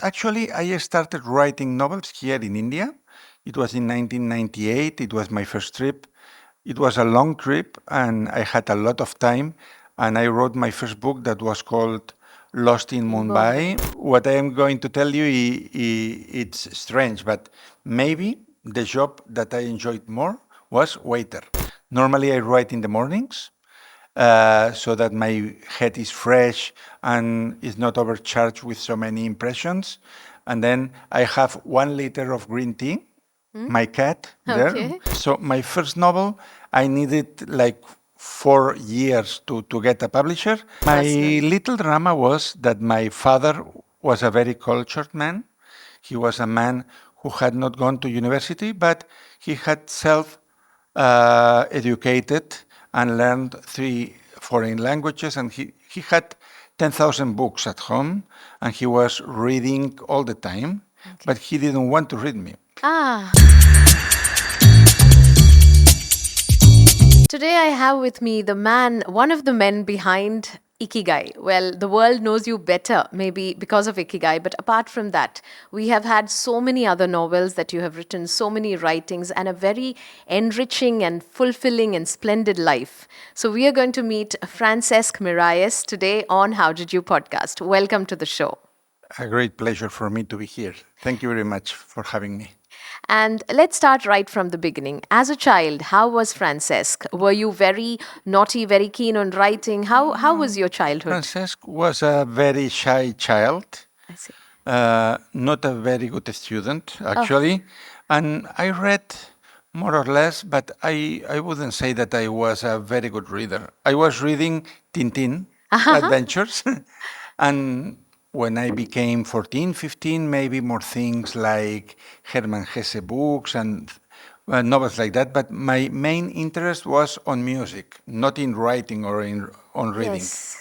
Actually, I started writing novels here in India. It was in 1998. It was my first trip. It was a long trip, and I had a lot of time. And I wrote my first book that was called Lost in Bombay. Mumbai. What I am going to tell you, it's strange, but maybe the job that I enjoyed more was waiter. Normally, I write in the mornings, so that my head is fresh and is not overcharged with so many impressions. And then I have 1 liter of green tea, Hmm? my cat there. Okay. So my first novel, I needed like 4 years to get a publisher. My Personally. little drama was that my father was a very cultured man. He was a man who had not gone to university, but he had self educated and learned 3 foreign languages, and he had 10,000 books at home, and he was reading all the time, Okay. but he didn't want to read me. Ah. Today I have with me the man, one of the men behind Ikigai. Well, the world knows you better, maybe because of Ikigai, but apart from that, we have had so many other novels that you have written, so many writings, and a very enriching and fulfilling and splendid life. So, we are going to meet Francesc Miralles today on How Did You podcast. Welcome to the show. A great pleasure for me to be here. Thank you very much for having me. And let's start right from the beginning. As a child, how was Francesc? Were you very naughty, very keen on writing? How was your childhood? Francesc was a very shy child, I see. not a very good student, Oh, actually. And I read more or less, but I wouldn't say that I was a very good reader. I was reading Tintin adventures. And when I became 14, 15, maybe more things like Hermann Hesse books and novels like that. But my main interest was on music, not in writing or on reading. yes.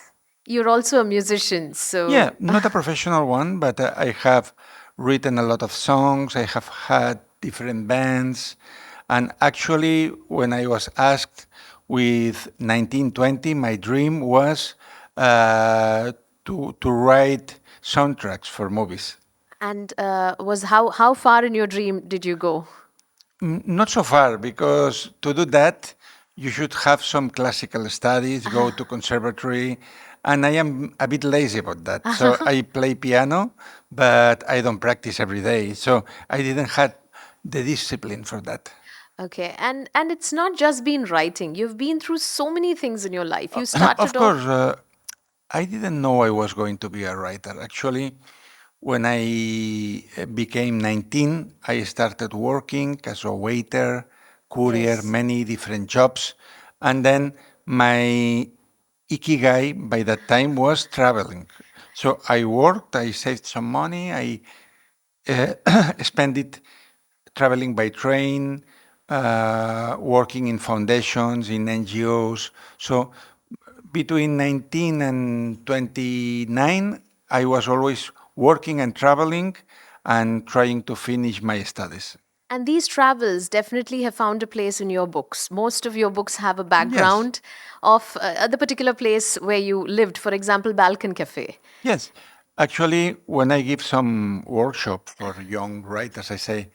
You're also a musician, Yeah, so not a professional one, but I have written a lot of songs. I have had different bands. And actually, when I was asked with 1920, my dream was to write soundtracks for movies. and was how far in your dream did you go? Not so far, because to do that, you should have some classical studies, go to conservatory, and I am a bit lazy about that. So I play piano, but I don't practice every day. So I didn't have the discipline for that. Okay, and it's not just been writing. You've been through so many things in your life. You Of started course, off. I didn't know I was going to be a writer. Actually, when I became 19, I started working as a waiter, courier, Yes. many different jobs. And then my Ikigai by that time was traveling. So I worked, I saved some money, I spent it traveling by train, working in foundations, in NGOs. So between 19 and 29, I was always working and traveling and trying to finish my studies. And these travels definitely have found a place in your books. Most of your books have a Yes, background of the particular place where you lived. For example, Balkan Cafe. yes. Actually, when I give some workshop for young writers, I say,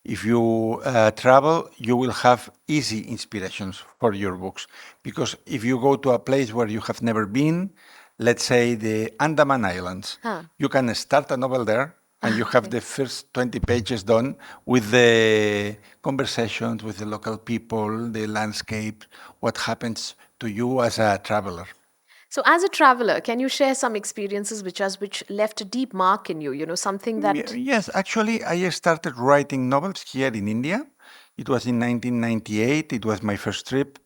if you travel, you will have easy inspirations for your books. Because if you go to a place where you have never been, let's say the Andaman Islands, Huh. you can start a novel there and you have Okay. the first 20 pages done with the conversations with the local people, the landscape, what happens to you as a traveler. So, as a traveler, can you share some experiences which left a deep mark in you? You know, something that. Yes, actually, I started writing novels here in India. It was in 1998. It was my first trip.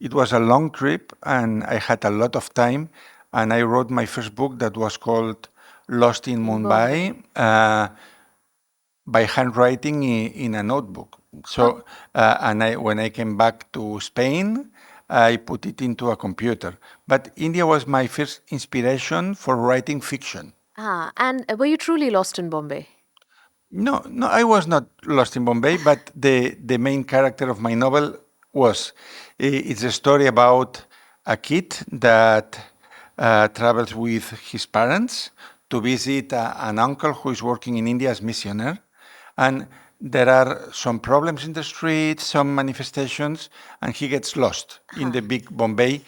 It was a long trip, and I had a lot of time. And I wrote my first book that was called Lost in Bombay. Mumbai by handwriting in a notebook. Oh. So, and when I came back to Spain, I put it into a computer. But India was my first inspiration for writing fiction. Ah, and were you truly lost in Bombay? No, no, I was not lost in Bombay, but the main character of my novel was. It's a story about a kid that travels with his parents to visit an uncle who is working in India as missioner. And there are some problems in the street, some manifestations, and he gets lost in the big Bombay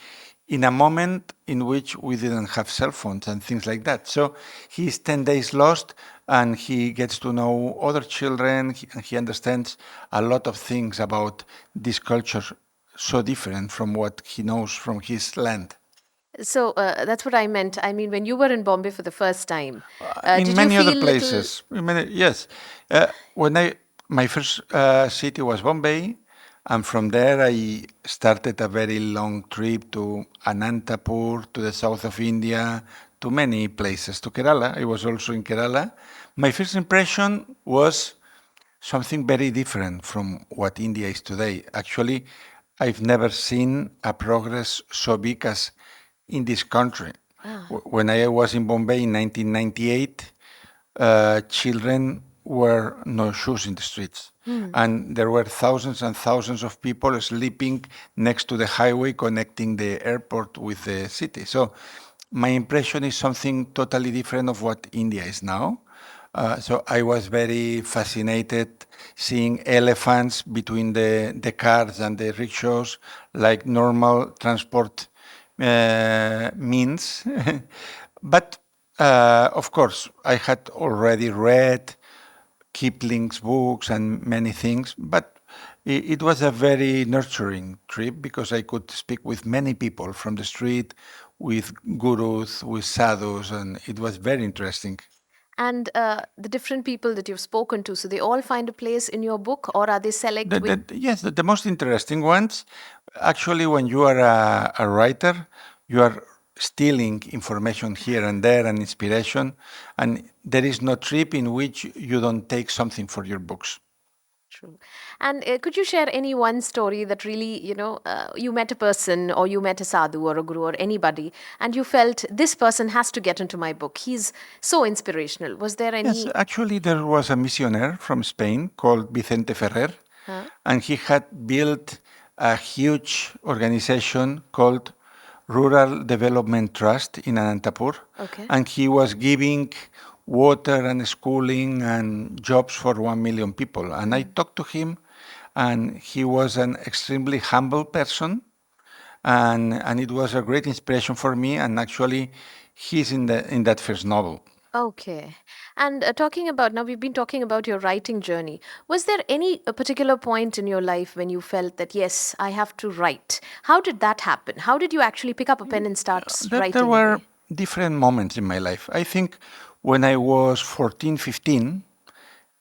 in a moment in which we didn't have cell phones and things like that. So he's 10 days lost and he gets to know other children and he understands a lot of things about this culture so different from what he knows from his land. So that's what I meant. I mean, when you were in Bombay for the first time, In did you many other feel little? places, yes. When my first city was Bombay, and from there I started a very long trip to Anantapur, to the south of India, to many places, to Kerala. I was also in Kerala. My first impression was something very different from what India is today. Actually, I've never seen a progress so big as in this country. Ah, When I was in Bombay in 1998, children were no shoes in the streets. And there were thousands and thousands of people sleeping next to the highway connecting the airport with the city. So my impression is something totally different of what India is now. So I was very fascinated seeing elephants between the cars and the rickshaws, like normal transport means. But of course, I had already read Kipling's books and many things, but it was a very nurturing trip because I could speak with many people from the street, with gurus, with sadhus, and it was very interesting. and the different people that you've spoken to, so they all find a place in your book, or are they select with? Yes, the most interesting ones, actually, when you are a writer, you are stealing information here and there and inspiration, and there is no trip in which you don't take something for your books. True. And could you share any one story that really, you met a person or you met a sadhu or a guru or anybody and you felt this person has to get into my book? He's so inspirational. Was there Yes, any? actually, there was a missionaire from Spain called Vicente Ferrer, Huh? and he had built a huge organization called Rural Development Trust in Anantapur, Okay. and he was giving water and schooling and jobs for 1 million people. And I talked to him, and he was an extremely humble person, and it was a great inspiration for me. And actually, he's in that first novel. Okay. And talking about now, we've been talking about your writing journey. Was there any particular point in your life when you felt that, yes, I have to write? How did that happen? How did you actually pick up a pen and start There writing were away? different moments in my life. I think when I was 14, 15,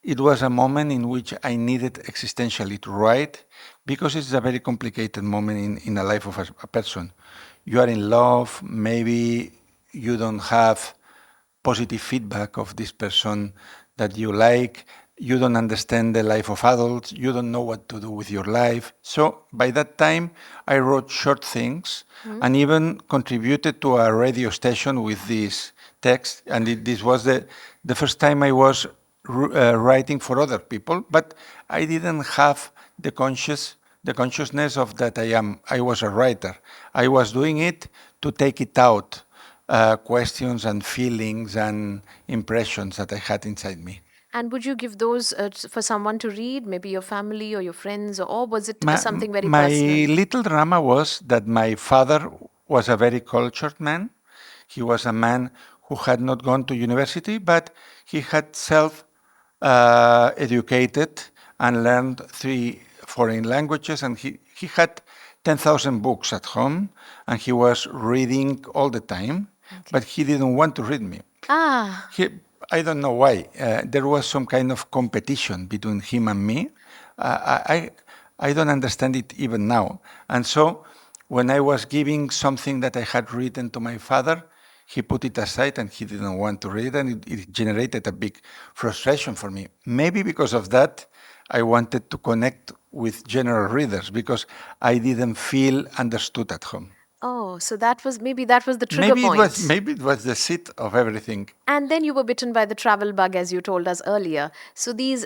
it was a moment in which I needed existentially to write because it's a very complicated moment in the life of a person. You are in love, maybe you don't have positive feedback of this person that you like. You don't understand the life of adults. You don't know what to do with your life. So by that time, I wrote short things and even contributed to a radio station with this text. And this was the first time I was writing for other people, but I didn't have the consciousness of that I was a writer. I was doing it to take it out questions and feelings and impressions that I had inside me. And would you give those for someone to read, maybe your family or your friends, or was it something very My personal? little drama was that my father was a very cultured man. He was a man who had not gone to university, but he had self educated and learned 3 foreign languages, and he had 10,000 books at home, and he was reading all the time, but Okay. he didn't want to read me. Ah, He, I don't know why. There was some kind of competition between him and me. I don't understand it even now. And so, when I was giving something that I had written to my father, he put it aside and he didn't want to read, and it generated a big frustration for me. Maybe because of that, I wanted to connect with general readers because I didn't feel understood at home. Oh, so that was the trigger point. Maybe it was the seat of everything. And then you were bitten by the travel bug, as you told us earlier. So this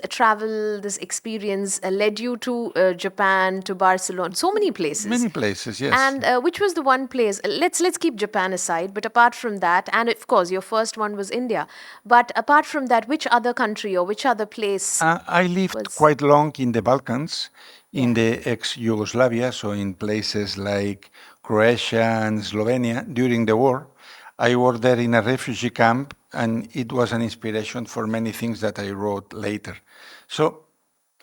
experience led you to Japan, to Barcelona, so many places. Many places, yes. And which was the one place? Let's keep Japan aside. But apart from that, and of course, your first one was India. But apart from that, which other country or which other place I lived was? quite long in the Balkans, in Yeah. the ex-Yugoslavia, so in places like Croatia and Slovenia during the war. I worked there in a refugee camp, and it was an inspiration for many things that I wrote later. So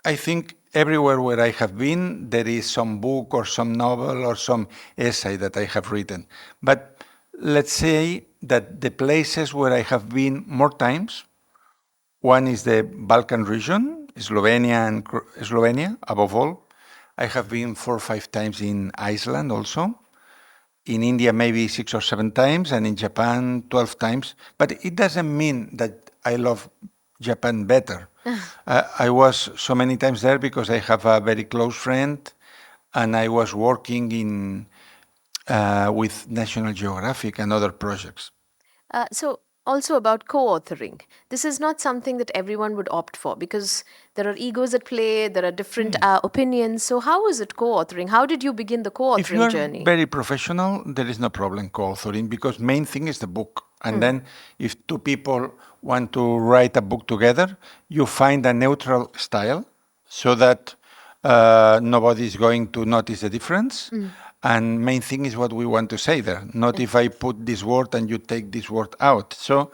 I think everywhere where I have been, there is some book or some novel or some essay that I have written. But let's say that the places where I have been more times, one is the Balkan region, Slovenia and Slovenia, above all. I have been 4 or 5 times in Iceland also. In India, maybe 6 or 7 times, and in Japan, 12 times. But it doesn't mean that I love Japan better. I was so many times there because I have a very close friend, and I was working with National Geographic and other projects. So, also about co authoring. This is not something that everyone would opt for because there are egos at play, there are different opinions. So, how is it co authoring? How did you begin the co If you authoring are journey? very professional, there is no problem co-authoring because main thing is the book. And then if two people want to write a book together, you find a neutral style so that nobody is going to notice the difference. And main thing is what we want to say there, not if I put this word and you take this word out. So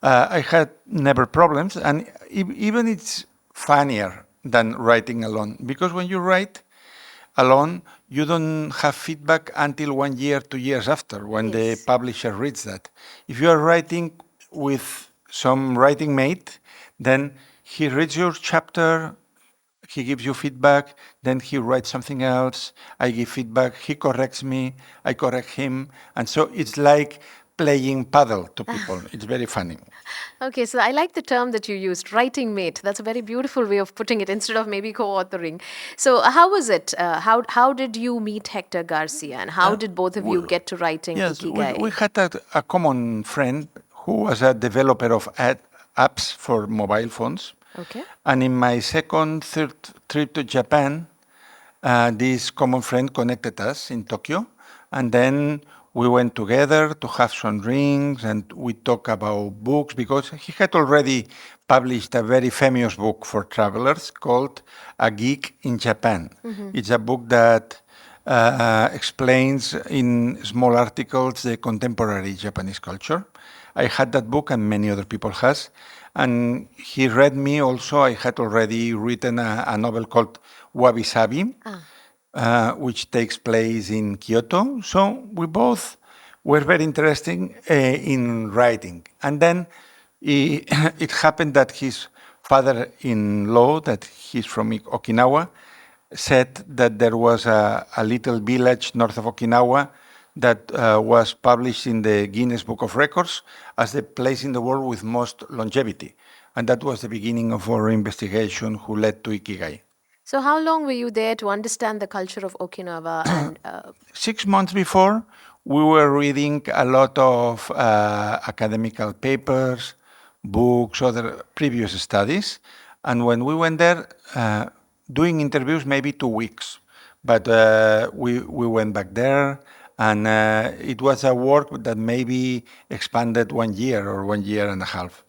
I had never problems, and even it's funnier than writing alone because when you write, alone, you don't have feedback until 1 year, 2 years after, when the Yes. publisher reads that. If you are writing with some writing mate, then he reads your chapter, he gives you feedback, then he writes something else, I give feedback, he corrects me, I correct him, and so it's like playing paddle to people. It's very funny. Okay, so I like the term that you used, writing mate. That's a very beautiful way of putting it instead of maybe co-authoring. So, how was it? How did you meet Hector Garcia, and how Uh, did both of we, you get to writing yes, we Ikigai? had a common friend who was a developer of apps for mobile phones. Okay. And in my second, third trip to Japan, this common friend connected us in Tokyo. And then we went together to have some drinks and we talked about books because he had already published a very famous book for travelers called A Geek in Japan. It's a book that explains in small articles the contemporary Japanese culture. I had that book and many other people has. And he read me also. I had already written a novel called Wabi Sabi, Ah. which takes place in Kyoto. So we both were very interested in writing. And then it happened that his father-in-law, that he's from Okinawa, said that there was a little village north of Okinawa that was published in the Guinness Book of Records as the place in the world with most longevity. And that was the beginning of our investigation, who led to Ikigai. So, how long were you there to understand the culture of Okinawa and 6 months before, we were reading a lot of academical papers, books, other previous studies. And when we went there, doing interviews maybe 2 weeks. But we went back there, and it was a work that maybe expanded 1 year or 1 year and a half.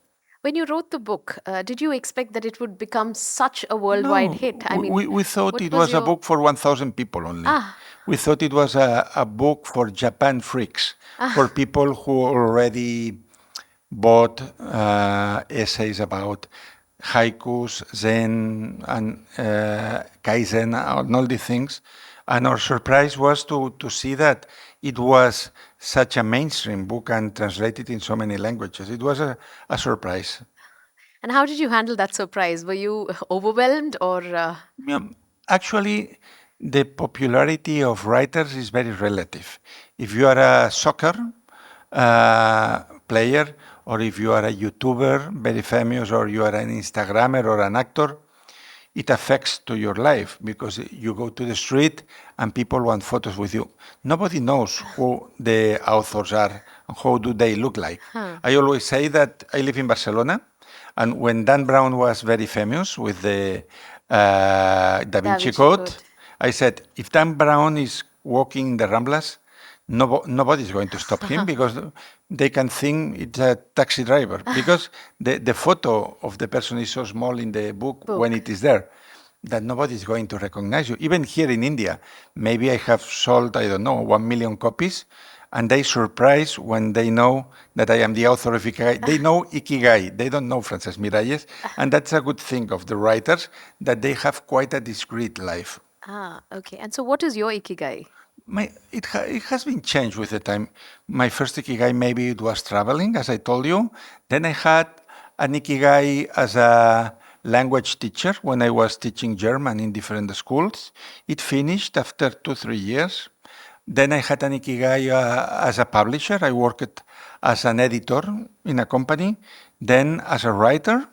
when you wrote the book, did you expect that it would become such a worldwide No, hit? I mean, we thought what it was was a your. book for 1,000 people only. Ah, We thought it was a book for Japan freaks, for people who already bought essays about haikus, Zen, and Kaizen, and all these things. And our surprise was to see that it was such a mainstream book and translated in so many languages. It was a surprise. and how did you handle that surprise? Were you overwhelmed or. Yeah, actually, the popularity of writers is very relative. If you are a soccer player, or if you are a YouTuber, very famous, or you are an Instagrammer or an actor, it affects to your life because you go to the street and people want photos with you. Nobody knows who the authors are and how do they look like. Huh. I always say that I live in Barcelona, and when Dan Brown was very famous with the Da Da Vinci Vinci Code, Code. I said, if Dan Brown is walking in the Ramblas, nobody's going to stop him because they can think it's a taxi driver because the photo of the person is so small in the book when Book. it is there that nobody is going to recognize you. Even here in India, maybe I have sold, I don't know, 1 million copies, and they surprise when they know that I am the author of Ikigai. They know Ikigai, they don't know Francesc Miralles, and that's a good thing of the writers, that they have quite a discreet life. Okay. And so, what is your Ikigai? It has been changed with the time. My first Ikigai, maybe it was traveling, as I told you. Then I had an Ikigai as a language teacher when I was teaching German in different schools. It finished after 2, 3 years. Then I had an Ikigai as a publisher. I worked as an editor in a company, then as a writer.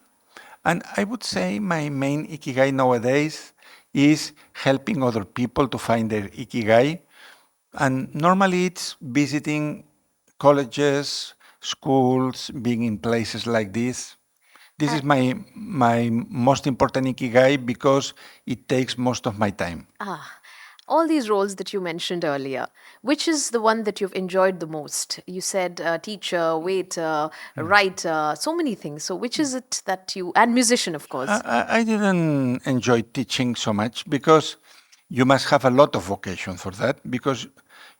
And I would say my main Ikigai nowadays is helping other people to find their Ikigai, and normally it's visiting colleges, schools, being in places like this. This is my most important ikigai because it takes most of my time. Ah, all these roles that you mentioned earlier, which is the one that you've enjoyed the most? You said teacher, waiter, writer, so many things. So, which is it that you, and musician, of course? I didn't enjoy teaching so much because you must have a lot of vocation for that because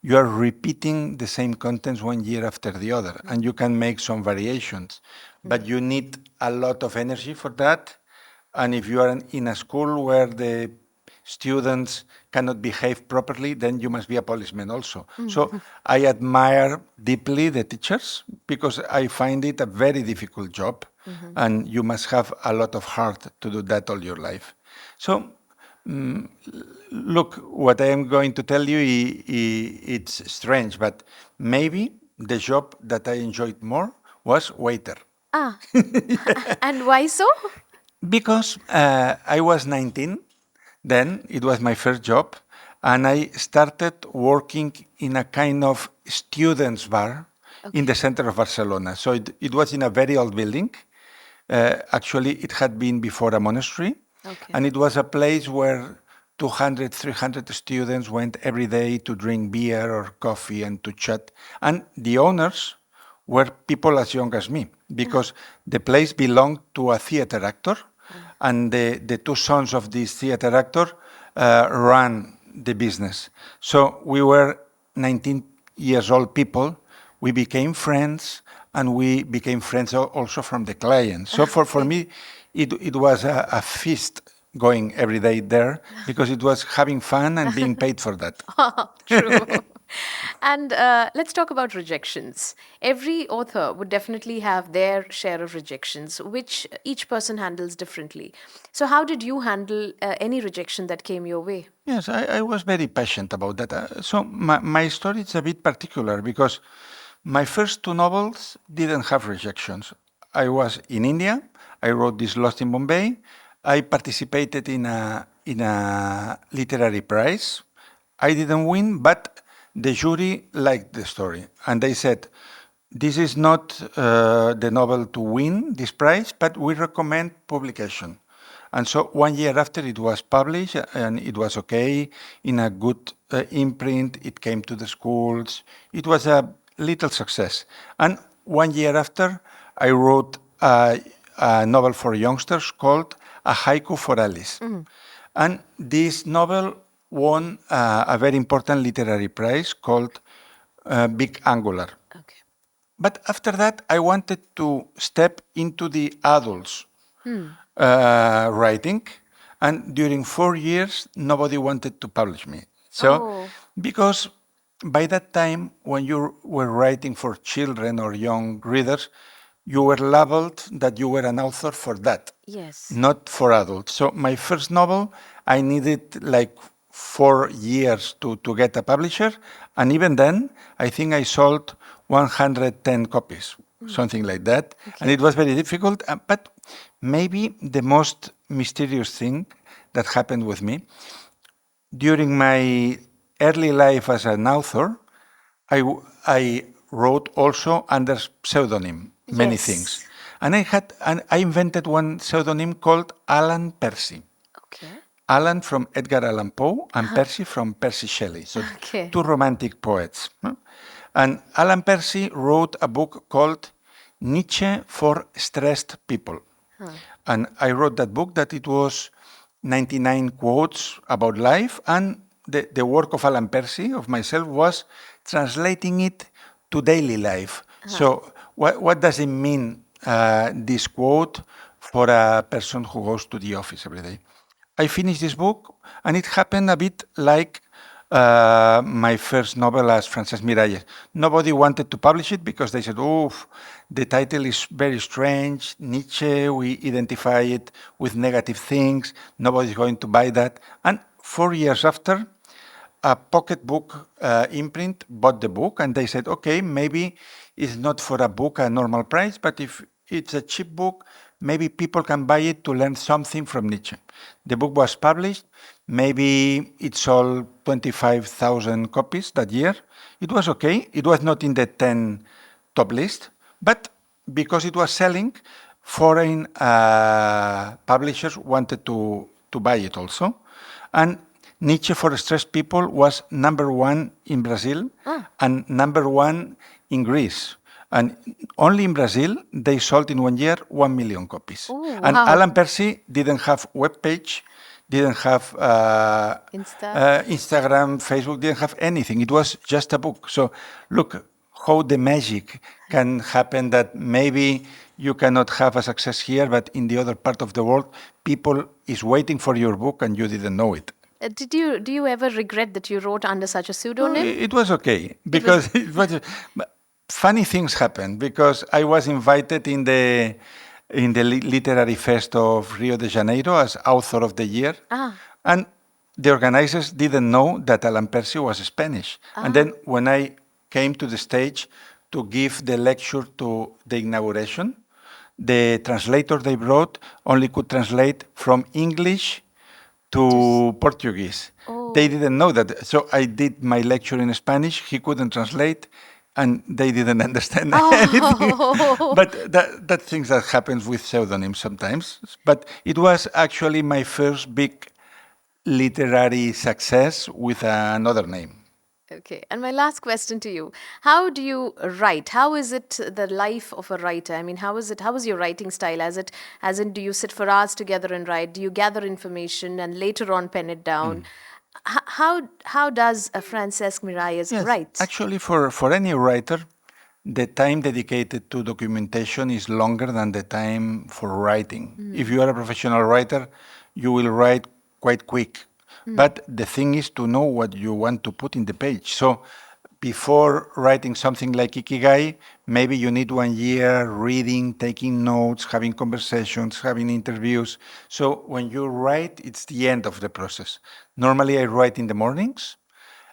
you are repeating the same contents 1 year after the other and you can make some variations, but you need a lot of energy for that. And if you are in a school where the students cannot behave properly, then you must be a policeman also. So I admire deeply the teachers because I find it a very difficult job and you must have a lot of heart to do that all your life. So look, what I am going to tell you, it's strange, but maybe the job that I enjoyed more was waiter. Ah, and why so? Because I was 19, then it was my first job, and I started working in a kind of students' bar in the Okay. center of Barcelona. So it was in a very old building. Actually, it had been before a monastery, Okay. and it was a place where 200, 300 students went every day to drink beer or coffee and to chat. And the owners were people as young as me because the place belonged to a theater actor, and the two sons of this theater actor ran the business. So we were 19 years old people. We became friends, and we became friends also from the clients. So for Okay. me, it was a feast going every day there because it was having fun and being paid for that. True. And let's talk about rejections. Every author would definitely have their share of rejections, which each person handles differently. So, how did you handle any rejection that came your way? Yes, I was very passionate about that. So my story is a bit particular because my first two novels didn't have rejections. I was in India. I wrote this Lost in Bombay. I participated in a literary prize. I didn't win, but the jury liked the story, and they said, "This is not the novel to win this prize, but we recommend publication." And so 1 year after it was published and it was okay in a good imprint, it came to the schools. It was a little success. And 1 year after, I wrote a novel for youngsters called A Haiku for Alice. And this novel won a very important literary prize called Big Angular. Okay. But after that, I wanted to step into the adults writing, and during 4 years, nobody wanted to publish me. So, Oh, because by that time, when you were writing for children or young readers, you were labeled that you were an author for that, yes. not for adults. So, my first novel, I needed like 4 years to get a publisher, and even then, I think I sold 110 copies, something like that. And Okay. it was very difficult, but maybe the most mysterious thing that happened with me. During my early life as an author, I wrote also under pseudonym many things. Yes. And I invented one pseudonym called Alan Percy. Okay. Alan from Edgar Allan Poe and Percy from Percy Shelley. So Okay. two romantic poets. And Alan Percy wrote a book called Nietzsche for Stressed People. And I wrote that book that it was 99 quotes about life, and the work of Alan Percy, of myself, was translating it to daily life. So what does it mean, this quote, for a person who goes to the office every day? I finished this book, and it happened a bit like my first novel as Francesc Miralles. Nobody wanted to publish it because they said, "Oh, the title is very strange. Nietzsche, we identify it with negative things. Nobody's going to buy that." And 4 years after, a pocketbook imprint bought the book, and they said, "Okay, maybe it's not for a book a normal price, but if it's a cheap book, maybe people can buy it to learn something from Nietzsche." The book was published. Maybe it sold 25,000 copies that year. It was okay. It was not in the 10 top list, but because it was selling, foreign publishers wanted to buy it also. And Nietzsche for Stressed People was #1 in Brazil and #1 in Greece. And only in Brazil, they sold in 1 year 1 million copies. Oh, And wow. Alan Percy didn't have web page, didn't have Insta. Instagram, Facebook, didn't have anything. It was just a book. So look how the magic can happen, that maybe you cannot have a success here, but in the other part of the world, people is waiting for your book and you didn't know it. Do you ever regret that you wrote under such a No, pseudonym? it was okay It was. because but funny things happened because I was invited in the literary fest of Rio de Janeiro as author of the year, and the organizers didn't know that Alan Percy was Spanish. And then when I came to the stage to give the lecture to the inauguration, the translator they brought only could translate from English to Portuguese. They Oh. didn't know that. So I did my lecture in Spanish. He couldn't translate, and they didn't understand anything. Oh. But that things that happens with pseudonyms sometimes. But it was actually my first big literary success with another name. Okay. And my last question to you. How do you write? How is it the life of a writer? I mean, how is it, how is your writing style? As in, do you sit for hours together and write? Do you gather information and later on pen it down? How does a Francesc Miralles Yes, write? actually, for any writer, the time dedicated to documentation is longer than the time for writing. If you are a professional writer, you will write quite quick. But the thing is to know what you want to put in the page. So before writing something like Ikigai, maybe you need 1 year reading, taking notes, having conversations, having interviews. So when you write, it's the end of the process. Normally, I write in the mornings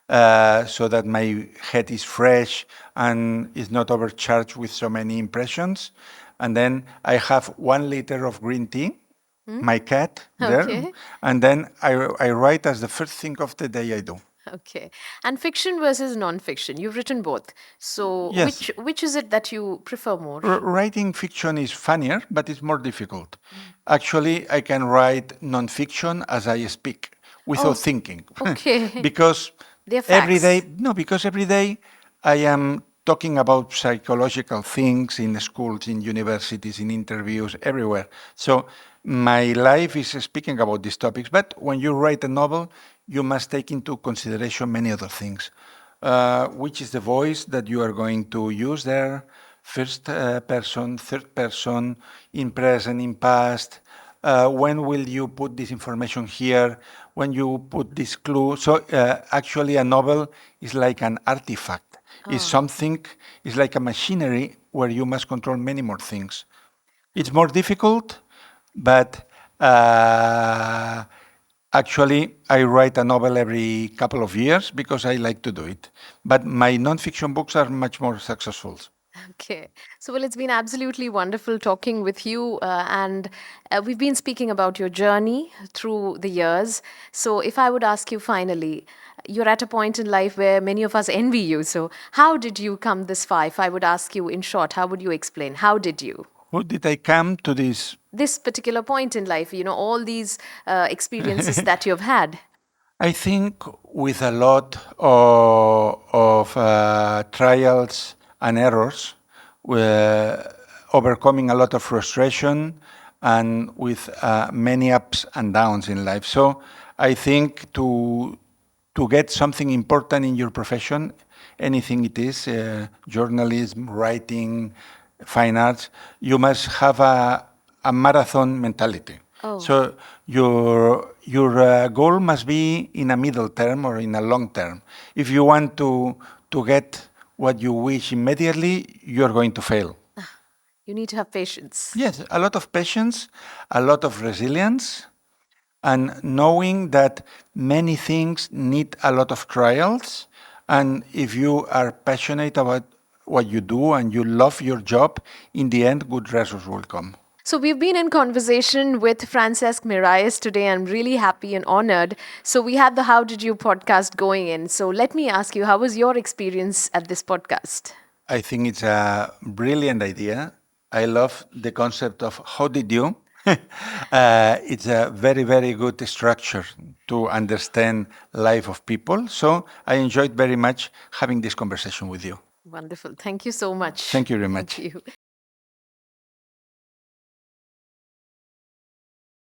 so that my head is fresh and is not overcharged with so many impressions. And then I have 1 liter of green tea, my cat there, Okay. and then I write as the first thing of the day I do. Okay. And fiction versus non-fiction. You've written both. So Yes, which is it that you prefer more? writing fiction is funnier, but it's more difficult. Actually, I can write non-fiction as I speak without Oh, thinking, okay. because They're every day, facts. no, because every day I am talking about psychological things in schools, in universities, in interviews, everywhere. So my life is speaking about these topics. But when you write a novel, you must take into consideration many other things. Which is the voice that you are going to use there? First person, third person, in present, in past. When will you put this information here? When you put this clue? So actually, a novel is like an artifact. It's something. It's like a machinery where you must control many more things. It's more difficult, but actually, I write a novel every couple of years because I like to do it. But my nonfiction books are much more successful. Okay. So, well, it's been absolutely wonderful talking with you. And we've been speaking about your journey through the years. So, if I would ask you finally, you're at a point in life where many of us envy you. So, how did you come this far? If I would ask you in short, how would you explain? How did you? How did I come to this? This particular point in life, all these experiences that you've had. I think with a lot of trials and errors, overcoming a lot of frustration, and with many ups and downs in life. So I think to get something important in your profession, anything it is, journalism, writing, fine arts, you must have a marathon mentality. Oh. So your goal must be in a middle term or in a long term. If you want to get what you wish immediately, you're going to fail. You need to have patience. Yes, a lot of patience, a lot of resilience, and knowing that many things need a lot of trials. And if you are passionate about what you do and you love your job, in the end, good results will come. So, we've been in conversation with Francesc Miralles today. I'm really happy and honored. So, we have the How Did You podcast going in. So, let me ask you, how was your experience at this podcast? I think it's a brilliant idea. I love the concept of how did you? It's a very, very good structure to understand life of people. So I enjoyed very much having this conversation with you. Wonderful. Thank you so much. Thank you very Thank much. you.